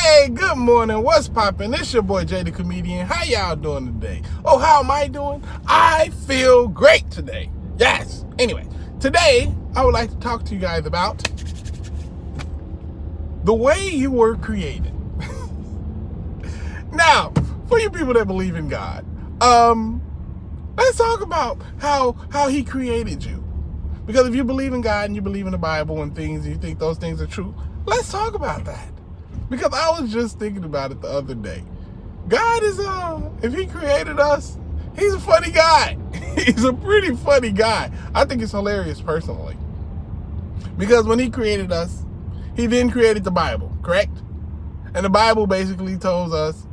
Hey, good morning. What's poppin'? It's your boy Jay the Comedian. How y'all doing today? Oh, how am I doing? I feel great today. Yes. Anyway, today I would like to talk to you guys about the way you were created. Now, for you people that believe in God, let's talk about how he created you. Because if you believe in God and you believe in the Bible and things, and you think those things are true, let's talk about that. Because I was just thinking about it the other day. God is, if he created us, he's a funny guy. He's a pretty funny guy. I think it's hilarious personally. Because when he created us, he then created the Bible, correct? And the Bible basically tells us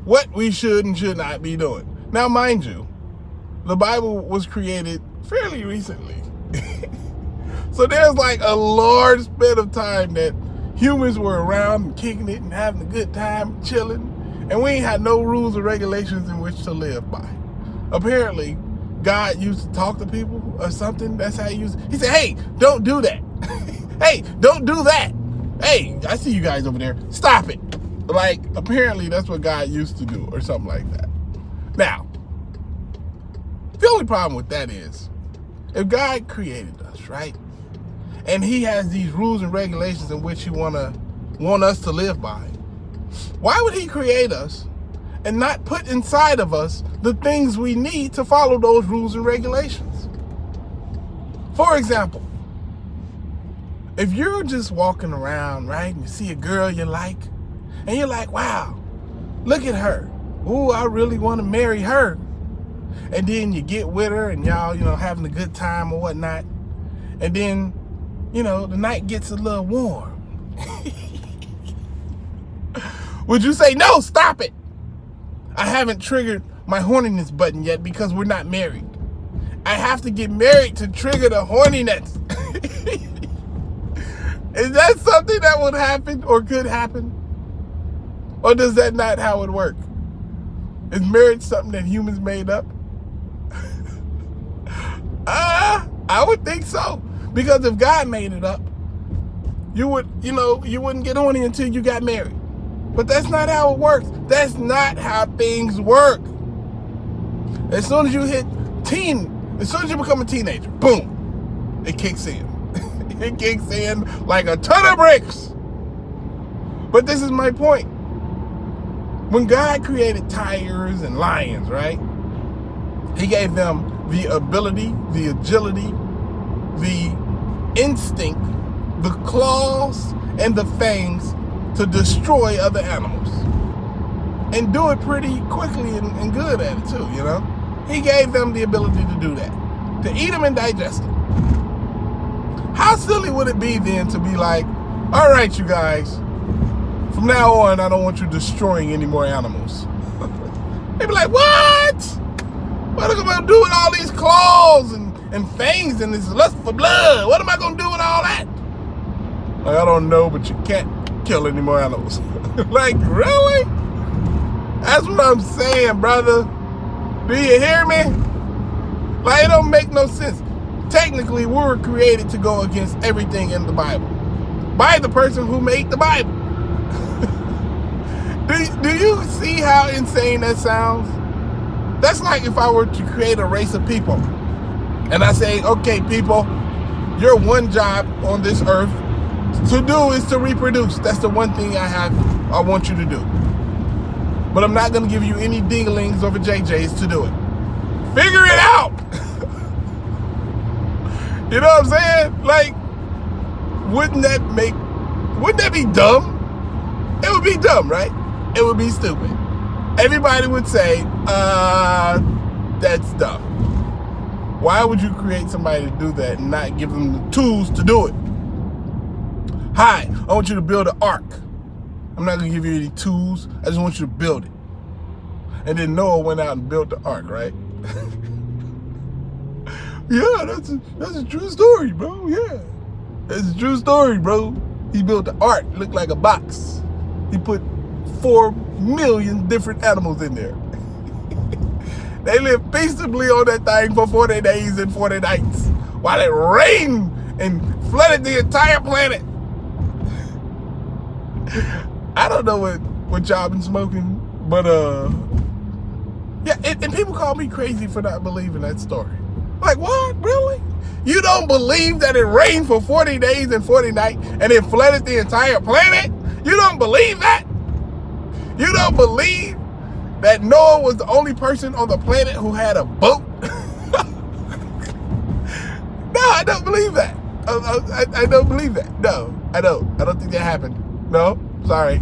what we should and should not be doing. Now, mind you, the Bible was created fairly recently. So there's like a large span of time that humans were around and kicking it and having a good time, chilling, and we ain't had no rules or regulations in which to live by. Apparently, God used to talk to people or something. That's how he used it. He said, hey, don't do that. Hey, don't do that. Hey, I see you guys over there. Stop it. Like, apparently that's what God used to do or something like that. Now, the only problem with that is, if God created us, right? And he has these rules and regulations in which he want us to live by. Why would he create us and not put inside of us the things we need to follow those rules and regulations? For example, if you're just walking around, right, and you see a girl you like, and you're like, wow, look at her. Ooh, I really want to marry her. And then you get with her and y'all, having a good time or whatnot. And then, the night gets a little warm. Would you say, no, stop it? I haven't triggered my horniness button yet because we're not married. I have to get married to trigger the horniness. Is that something that would happen or could happen? Or does that not how it work? Is marriage something that humans made up? I would think so. Because if God made it up, you wouldn't get horny until you got married. But that's not how it works. That's not how things work. As soon as you as soon as you become a teenager, boom, it kicks in. It kicks in like a ton of bricks. But this is my point. When God created tigers and lions, right? He gave them the ability, the agility, the instinct, the claws, and the fangs to destroy other animals. And do it pretty quickly and good at it too, He gave them the ability to do that. To eat them and digest them. How silly would it be then to be like, all right, you guys, from now on, I don't want you destroying any more animals. They'd be like, what? What am I going to do with all these claws and fangs and this lust for blood? What am I going to do with all that? Like, I don't know, but you can't kill any more animals. Like, really? That's what I'm saying, brother. Do you hear me? Like, it don't make no sense. Technically, we were created to go against everything in the Bible by the person who made the Bible. Do you see how insane that sounds? That's like if I were to create a race of people and I say, okay, people, your one job on this earth to do is to reproduce. That's the one thing I want you to do. But I'm not going to give you any dinglings over JJs to do it. Figure it out. You know what I'm saying? Like, wouldn't that be dumb? It would be dumb, right? It would be stupid. Everybody would say, that's dumb. Why would you create somebody to do that and not give them the tools to do it? Hi, I want you to build an ark. I'm not going to give you any tools. I just want you to build it. And then Noah went out and built the ark, right? Yeah, that's a true story, bro. Yeah, that's a true story, bro. He built the ark. Looked like a box. He put 4 million different animals in there. They lived peaceably on that thing for 40 days and 40 nights while it rained and flooded the entire planet. I don't know what y'all been smoking, but yeah, and people call me crazy for not believing that story. Like, what? Really? You don't believe that it rained for 40 days and 40 nights and it flooded the entire planet? You don't believe that? You don't believe that Noah was the only person on the planet who had a boat? No, I don't believe that. I don't believe that. No, I don't. I don't think that happened. No, sorry.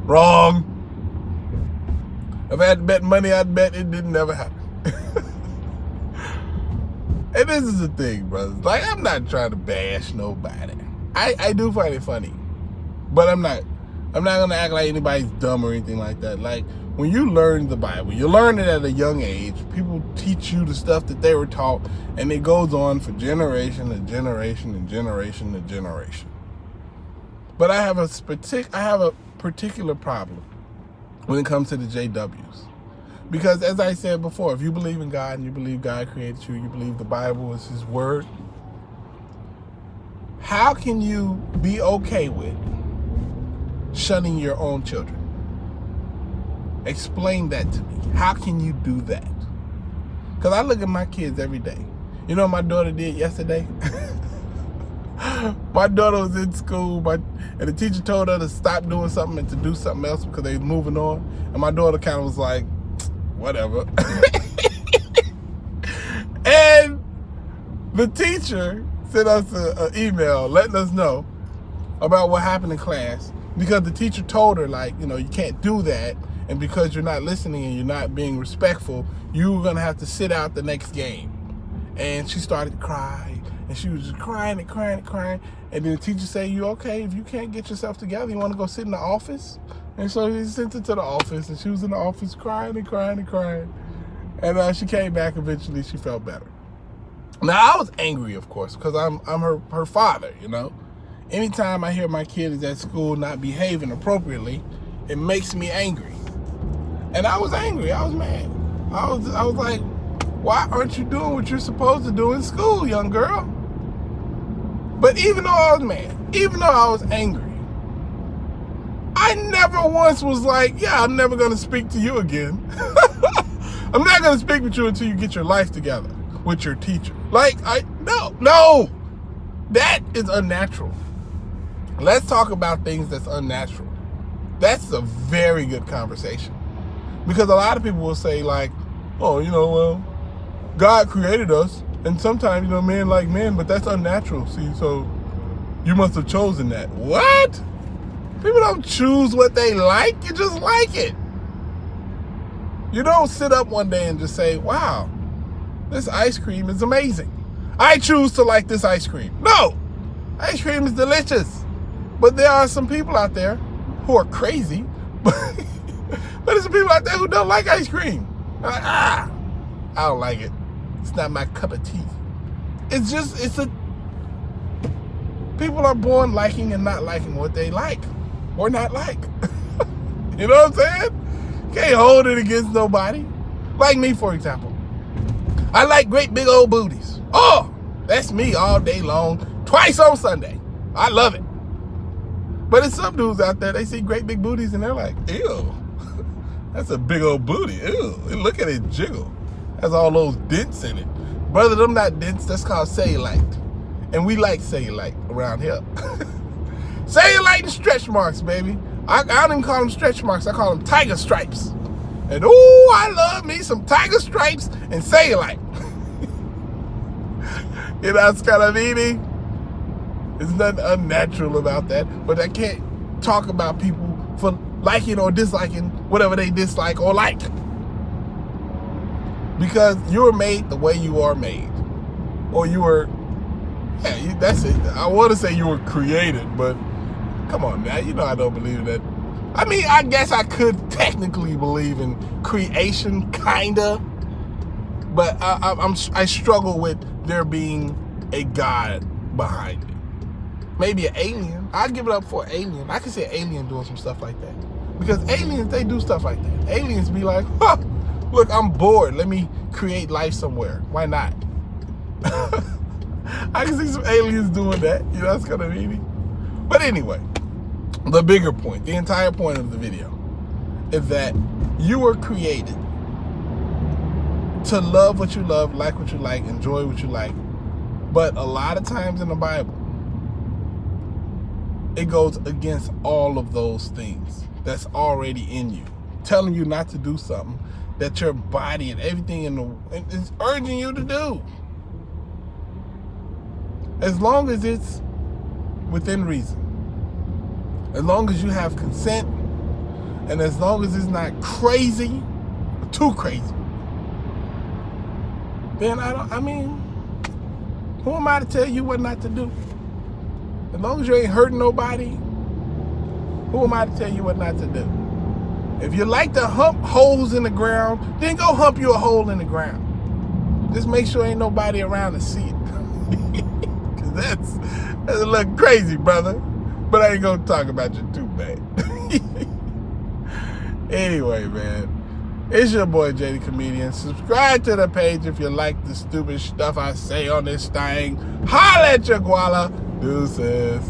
Wrong. If I had to bet money, I'd bet it didn't never happen. And this is the thing, brothers. Like, I'm not trying to bash nobody. I do find it funny. But I'm not gonna act like anybody's dumb or anything like that. Like, when you learn the Bible, you learn it at a young age. People teach you the stuff that they were taught, and it goes on for generation and generation and generation and generation. But I have a particular problem when it comes to the JWs. Because as I said before, if you believe in God and you believe God created you, you believe the Bible is his word, how can you be okay with shunning your own children? Explain that to me. How can you do that? Because I look at my kids every day. You know what my daughter did yesterday? My daughter was in school, and the teacher told her to stop doing something and to do something else because they were moving on. And my daughter kind of was like, whatever. And the teacher sent us an email letting us know about what happened in class, because the teacher told her, like, you know, you can't do that, and because you're not listening and you're not being respectful, you're gonna have to sit out the next game. And she started to cry, and she was just crying and crying and crying. And then the teacher said, you okay? If you can't get yourself together, you want to go sit in the office? And so he sent her to the office, and she was in the office crying and crying and crying. And she came back eventually. She felt better. Now, I was angry, of course, because I'm her father, you know. Anytime I hear my kid is at school not behaving appropriately, it makes me angry. And I was angry. I was mad. I was like, why aren't you doing what you're supposed to do in school, young girl? But even though I was mad, even though I was angry, I never once was like, yeah, I'm never going to speak to you again. I'm not going to speak with you until you get your life together with your teacher. Like, no, that is unnatural. Let's talk about things that's unnatural. That's a very good conversation. Because a lot of people will say, like, oh, you know, well, God created us, and sometimes, you know, men like men, but that's unnatural. See, so you must have chosen that. What? People don't choose what they like. You just like it. You don't sit up one day and just say, wow, this ice cream is amazing. I choose to like this ice cream. No, ice cream is delicious. But there are some people out there who are crazy, but there's some people out there who don't like ice cream. Like, I don't like it. It's not my cup of tea. People are born liking and not liking what they like or not like. You know what I'm saying? Can't hold it against nobody. Like me, for example. I like great big old booties. Oh, that's me all day long, twice on Sunday. I love it. But there's some dudes out there, they see great big booties and they're like, ew, that's a big old booty. Ew, look at it jiggle. Has all those dents in it. Brother, them not dents, that's called cellulite. And we like cellulite around here. Cellulite and stretch marks, baby. I don't even call them stretch marks, I call them tiger stripes. And ooh, I love me some tiger stripes and cellulite. You know, it's kind of meaty. There's nothing unnatural about that. But I can't talk about people for liking or disliking whatever they dislike or like. Because you're made the way you are made. Or you were, yeah, that's it. I want to say you were created, but come on now, you know I don't believe in that. I mean, I guess I could technically believe in creation, kinda. But I struggle with there being a God behind it. Maybe an alien. I'd give it up for an alien. I could see an alien doing some stuff like that. Because aliens, they do stuff like that. Aliens be like, huh, look, I'm bored. Let me create life somewhere. Why not? I can see some aliens doing that. You know, that's kind of meaty. But anyway, the bigger point, the entire point of the video, is that you were created to love what you love, like what you like, enjoy what you like. But a lot of times in the Bible, it goes against all of those things that's already in you, telling you not to do something that your body and everything is urging you to do. As long as it's within reason, as long as you have consent, and as long as it's not crazy, or too crazy, then who am I to tell you what not to do? As long as you ain't hurting nobody, who am I to tell you what not to do? If you like to hump holes in the ground, then go hump you a hole in the ground. Just make sure ain't nobody around to see it. Cause that's a little crazy, brother. But I ain't gonna talk about you too bad. Anyway, man. It's your boy, JD Comedian. Subscribe to the page if you like the stupid stuff I say on this thing. Holla at your guala. Deuces.